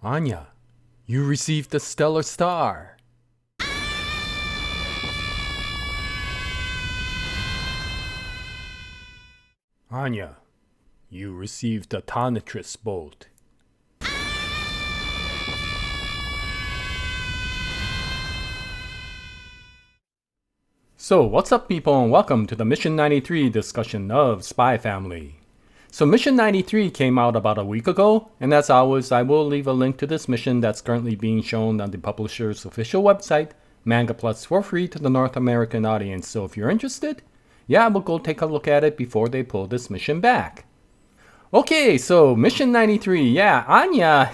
Anya, you received a stellar star. Anya, you received a Demetrius bolt. So what's up people, and welcome to the Mission 93 discussion of Spy Family. So Mission 93 came out about a week ago, and as always I will leave a link to this mission that's currently being shown on the publisher's official website, Manga Plus, for free to the North American audience. So if you're interested, yeah, we'll go take a look at it before they pull this mission back. Okay, so Mission 93, yeah, Anya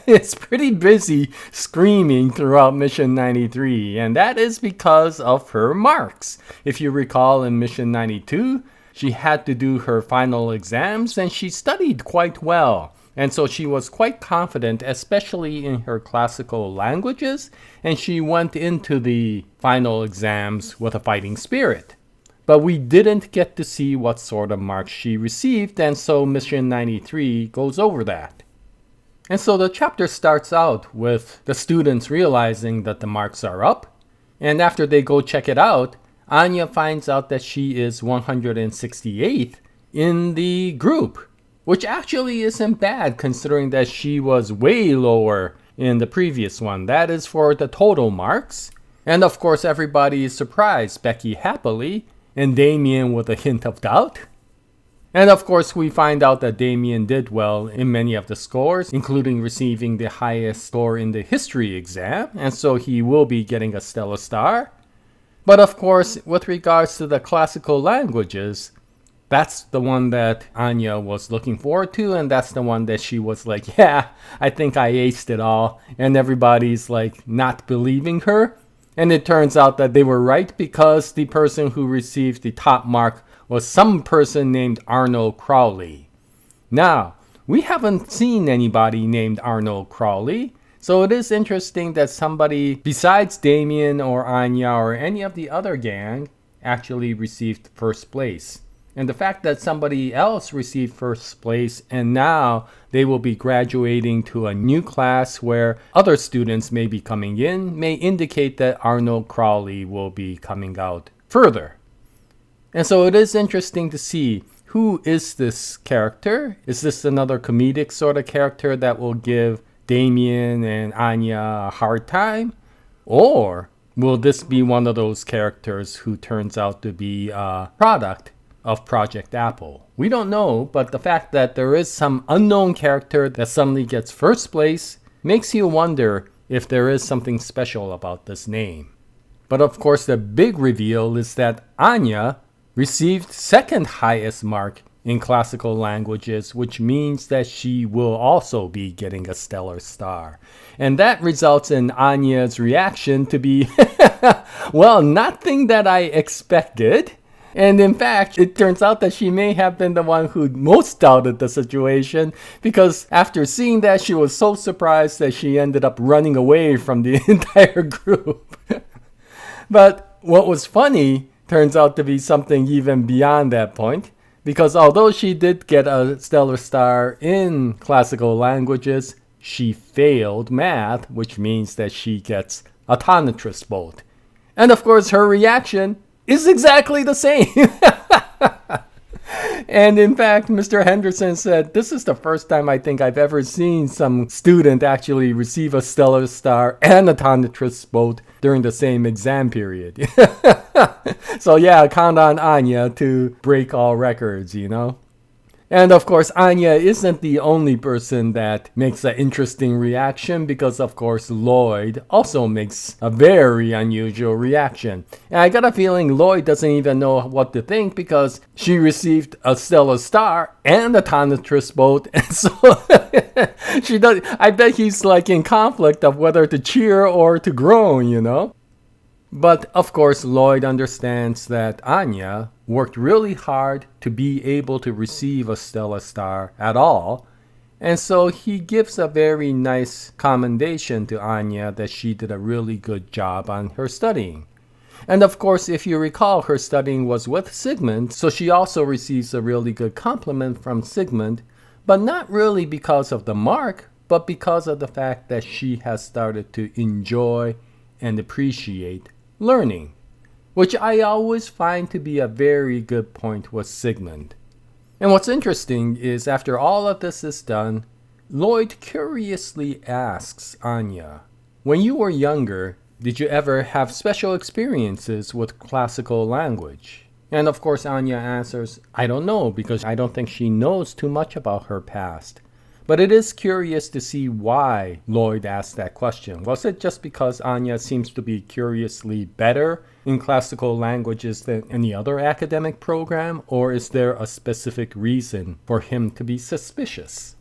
is pretty busy screaming throughout Mission 93, and that is because of her marks. If you recall, in Mission 92, she had to do her final exams and she studied quite well. And so she was quite confident, especially in her classical languages, and she went into the final exams with a fighting spirit. But we didn't get to see what sort of marks she received, and so Mission 93 goes over that. And so the chapter starts out with the students realizing that the marks are up, and after they go check it out, Anya finds out that she is 168th in the group, which actually isn't bad considering that she was way lower in the previous one. That is for the total marks. And of course everybody is surprised, Becky happily, and Damien with a hint of doubt. And of course we find out that Damien did well in many of the scores, including receiving the highest score in the history exam, and so he will be getting a stellar star. But of course, with regards to the classical languages, that's the one that Anya was looking forward to, and that's the one that she was like, yeah, I think I aced it all, and everybody's like not believing her. And it turns out that they were right, because the person who received the top mark was some person named Arnold Crowley. Now, we haven't seen anybody named Arnold Crowley, so it is interesting that somebody besides Damien or Anya or any of the other gang actually received first place. And the fact that somebody else received first place and now they will be graduating to a new class where other students may be coming in may indicate that Arnold Crowley will be coming out further. And so it is interesting to see, who is this character? Is this another comedic sort of character that will give Damien and Anya a hard time? Or will this be one of those characters who turns out to be a product of Project Apple? We don't know, but the fact that there is some unknown character that suddenly gets first place makes you wonder if there is something special about this name. But of course the big reveal is that Anya received second highest mark in classical languages, which means that she will also be getting a stellar star. And that results in Anya's reaction to be, well, nothing that I expected. And in fact, it turns out that she may have been the one who most doubted the situation, because after seeing that, she was so surprised that she ended up running away from the entire group. But what was funny turns out to be something even beyond that point, because although she did get a stellar star in classical languages, she failed math, which means that she gets a Demetrius bolt. And of course her reaction is exactly the same. And in fact, Mr. Henderson said, this is the first time I think I've ever seen some student actually receive a stellar star and a Demetrius bolt during the same exam period. So yeah, count on Anya to break all records, you know. And of course, Anya isn't the only person that makes an interesting reaction, because of course Lloyd also makes a very unusual reaction. And I got a feeling Lloyd doesn't even know what to think, because she received a stellar star and a Demetrius bolt, and so she does. I bet he's like in conflict of whether to cheer or to groan, you know. But of course Lloyd understands that Anya worked really hard to be able to receive a stellar star at all, and so he gives a very nice commendation to Anya that she did a really good job on her studying. And of course, if you recall, her studying was with Sigmund, so she also receives a really good compliment from Sigmund, but not really because of the mark, but because of the fact that she has started to enjoy and appreciate learning, which I always find to be a very good point with Sigmund. And what's interesting is after all of this is done, Lloyd curiously asks Anya, when you were younger, did you ever have special experiences with classical language? And of course Anya answers, I don't know, because I don't think she knows too much about her past. But it is curious to see why Lloyd asked that question. Was it just because Anya seems to be curiously better in classical languages than any other academic program, or is there a specific reason for him to be suspicious?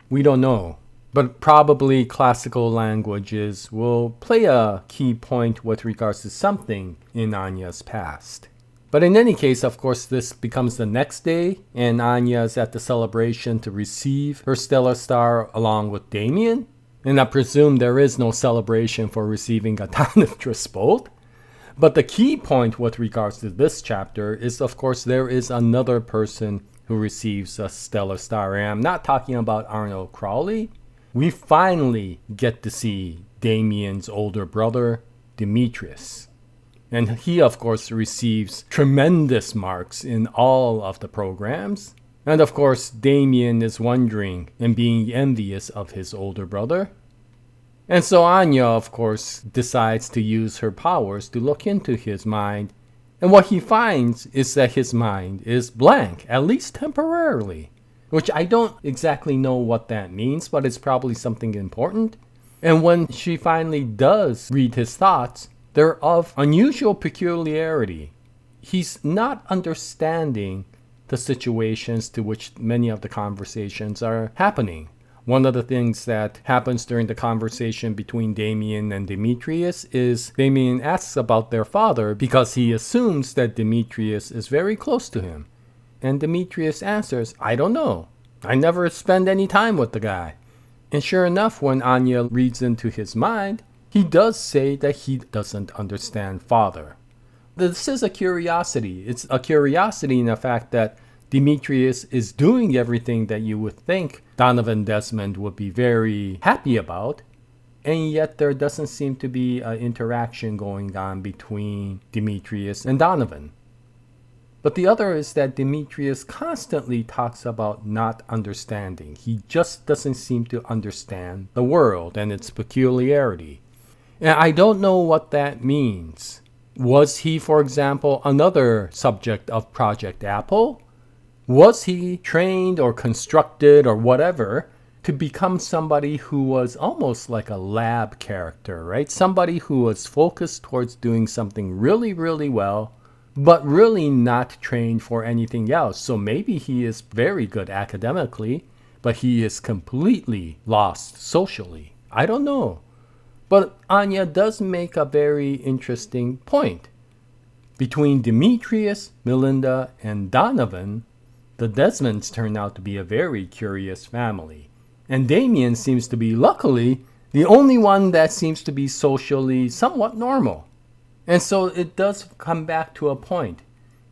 We don't know, but probably classical languages will play a key point with regards to something in Anya's past. But in any case, of course, this becomes the next day, and Anya is at the celebration to receive her Stellar Star along with Damien. And I presume there is no celebration for receiving a Demetrius bolt. But the key point with regards to this chapter is, of course, there is another person who receives a Stellar Star. And I'm not talking about Arnold Crowley. We finally get to see Damien's older brother, Demetrius. And he, of course, receives tremendous marks in all of the programs. And of course, Damien is wondering and being envious of his older brother. And so Anya, of course, decides to use her powers to look into his mind. And what he finds is that his mind is blank, at least temporarily. Which I don't exactly know what that means, but it's probably something important. And when she finally does read his thoughts, they're of unusual peculiarity. He's not understanding the situations to which many of the conversations are happening. One of the things that happens during the conversation between Damien and Demetrius is Damien asks about their father because he assumes that Demetrius is very close to him. And Demetrius answers, I don't know. I never spend any time with the guy. And sure enough, when Anya reads into his mind, he does say that he doesn't understand father. This is a curiosity. It's a curiosity in the fact that Demetrius is doing everything that you would think Donovan Desmond would be very happy about, and yet there doesn't seem to be an interaction going on between Demetrius and Donovan. But the other is that Demetrius constantly talks about not understanding. He just doesn't seem to understand the world and its peculiarity. And I don't know what that means. Was he, for example, another subject of Project Apple? Was he trained or constructed or whatever to become somebody who was almost like a lab character, right? Somebody who was focused towards doing something really, really well, but really not trained for anything else. So maybe he is very good academically, but he is completely lost socially. I don't know. But Anya does make a very interesting point. Between Demetrius, Melinda, and Donovan, the Desmonds turn out to be a very curious family. And Damien seems to be, luckily, the only one that seems to be socially somewhat normal. And so it does come back to a point.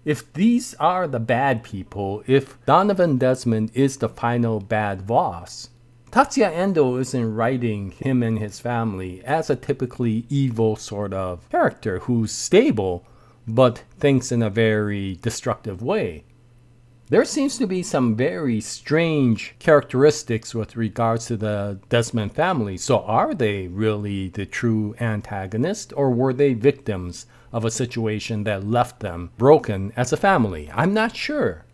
If these are the bad people, if Donovan Desmond is the final bad boss, Tatsuya Endo isn't writing him and his family as a typically evil sort of character who's stable, but thinks in a very destructive way. There seems to be some very strange characteristics with regards to the Desmond family. So are they really the true antagonist, or were they victims of a situation that left them broken as a family? I'm not sure.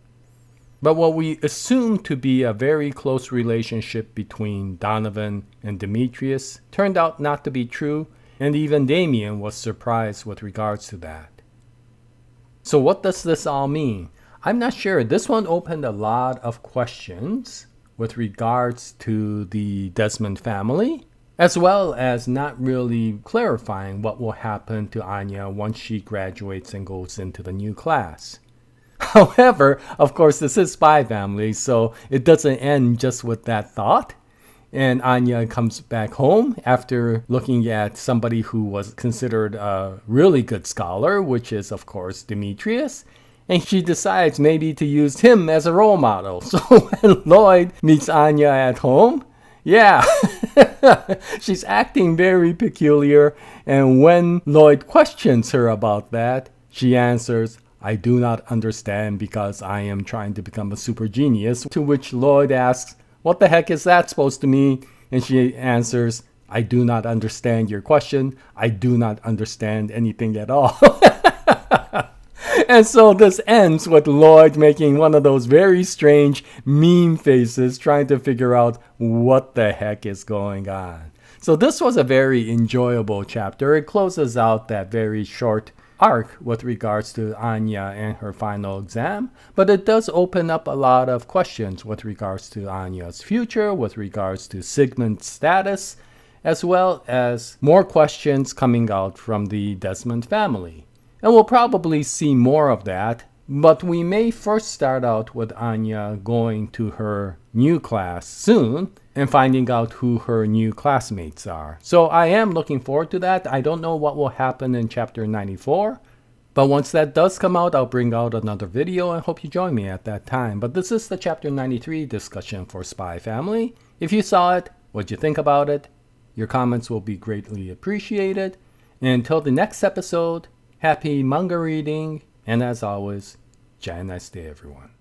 But what we assumed to be a very close relationship between Donovan and Demetrius turned out not to be true, and even Damien was surprised with regards to that. So what does this all mean? I'm not sure. This one opened a lot of questions with regards to the Desmond family, as well as not really clarifying what will happen to Anya once she graduates and goes into the new class. However, of course, this is Spy Family, so it doesn't end just with that thought. And Anya comes back home after looking at somebody who was considered a really good scholar, which is, of course, Demetrius. And she decides maybe to use him as a role model. So when Lloyd meets Anya at home, Yeah, she's acting very peculiar, and when Lloyd questions her about that, she answers, I do not understand because I am trying to become a super genius, to which Lloyd asks, what the heck is that supposed to mean? And she answers, I do not understand your question. I do not understand anything at all. And so this ends with Lloyd making one of those very strange meme faces trying to figure out what the heck is going on. So this was a very enjoyable chapter. It closes out that very short arc with regards to Anya and her final exam, but it does open up a lot of questions with regards to Anya's future, with regards to Sigmund's status, as well as more questions coming out from the Desmond family. And we'll probably see more of that, but we may first start out with Anya going to her new class soon and finding out who her new classmates are. So I am looking forward to that. I don't know what will happen in chapter 94, but once that does come out, I'll bring out another video and hope you join me at that time. But this is the chapter 93 discussion for Spy Family. If you saw it, what'd you think about it? Your comments will be greatly appreciated. And until the next episode, happy manga reading, and as always, Jaya, nice day everyone.